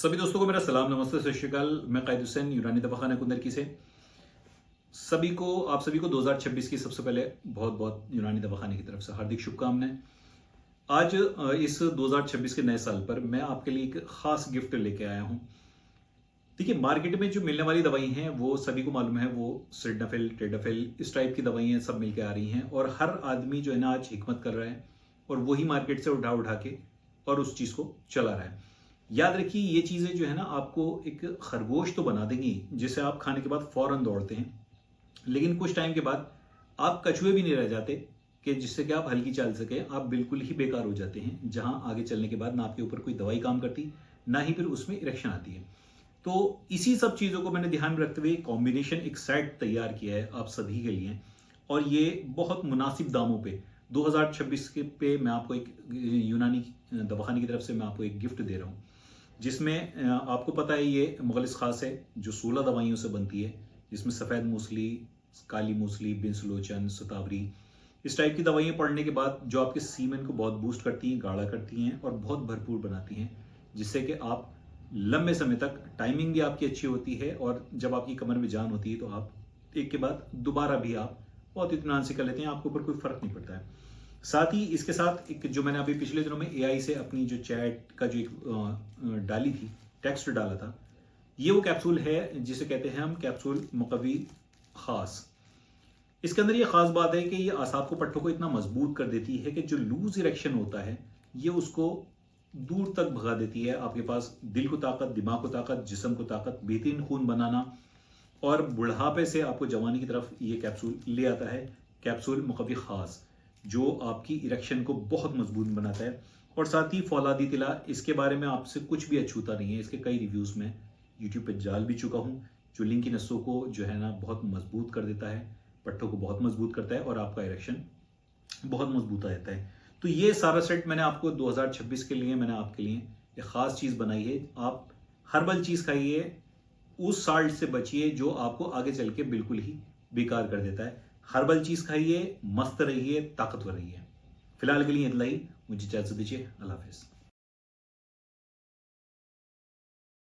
सभी दोस्तों को मेरा सलाम, नमस्ते, सत श्री अकाल। मैं कायद हुसैन यूनानी दवाखाना कुंदरकी से आप सभी को 2026 की सबसे पहले बहुत बहुत यूनानी दवाखाने की तरफ से हार्दिक शुभकामनाएं। आज इस 2026 के नए साल पर मैं आपके लिए एक खास गिफ्ट लेके आया हूं। देखिए, मार्केट में जो मिलने वाली दवाई हैं वो सभी को मालूम है, वो सिल्डेनाफिल, टेडाफिल, इस टाइप की दवाइयां सब मिलके आ रही हैं और हर आदमी जो है ना आज हिकमत कर रहा है और वही मार्केट से उठा उठा के और उस चीज को चला रहा है। याद रखिए, ये चीजें जो है ना आपको एक खरगोश तो बना देंगी जिसे आप खाने के बाद फौरन दौड़ते हैं, लेकिन कुछ टाइम के बाद आप कछुए भी नहीं रह जाते कि जिससे कि आप हल्की चाल सके। आप बिल्कुल ही बेकार हो जाते हैं, जहां आगे चलने के बाद ना आपके ऊपर कोई दवाई काम करती, ना ही फिर उसमें इरेक्शन आती है। तो इसी सब चीजों को मैंने ध्यान में रखते हुए कॉम्बिनेशन एक सेट तैयार किया है आप सभी के लिए, और ये बहुत मुनासिब दामों पे 2026 के पे मैं आपको एक यूनानी दवाखाने की तरफ से मैं आपको एक गिफ्ट दे रहा हूँ, जिसमें आपको पता है ये मुगलिस खास है जो 16 दवाइयों से बनती है, जिसमें सफ़ेद मूसली, काली मूसली, बिन्सलोचन, सतावरी, इस टाइप की दवाइयाँ पड़ने के बाद जो आपके सीमेन को बहुत बूस्ट करती हैं, गाढ़ा करती हैं और बहुत भरपूर बनाती हैं, जिससे कि आप लंबे समय तक, टाइमिंग भी आपकी अच्छी होती है और जब आपकी कमर में जान होती है तो आप एक के बाद दोबारा भी आप बहुत इत्मीनान से कर लेते हैं, आपके ऊपर कोई फर्क नहीं पड़ता है। साथ ही इसके साथ एक जो मैंने अभी पिछले दिनों में एआई से अपनी जो चैट का जो एक डाली थी, टेक्स्ट डाला था, ये वो कैप्सूल है जिसे कहते हैं हम कैप्सूल मुकवी खास। इसके अंदर ये खास बात है कि ये आसाब को, पट्टों को इतना मजबूत कर देती है कि जो लूज इरेक्शन होता है ये उसको दूर तक भगा देती है। आपके पास दिल को ताकत, दिमाग को ताकत, जिस्म को ताकत, बेहतरीन खून बनाना और बुढ़ापे से आपको जवानी की तरफ ये कैप्सूल ले आता है। कैप्सूल मुकवी खास जो आपकी इरेक्शन को बहुत मजबूत बनाता है। और साथ ही फौलादी तिला, इसके बारे में आपसे कुछ भी अछूता नहीं है। इसके कई रिव्यूज में यूट्यूब पे डाल भी चुका हूँ, जो लिंग की नसों को जो है ना बहुत मजबूत कर देता है, पट्टों को बहुत मजबूत करता है और आपका इरेक्शन बहुत मजबूत आ जाता है। तो ये सारा सेट मैंने आपको 2026 के लिए, मैंने आपके लिए एक खास चीज बनाई है। आप हर्बल चीज खाइए, उस साल्ट से बचिए जो आपको आगे चल के बिल्कुल ही बेकार कर देता है। हर्बल चीज खाइए, मस्त रहिए, ताकतवर रहिए। फिलहाल के लिए इतना ही, मुझे इजाजत दीजिए। अल्लाह हाफिज।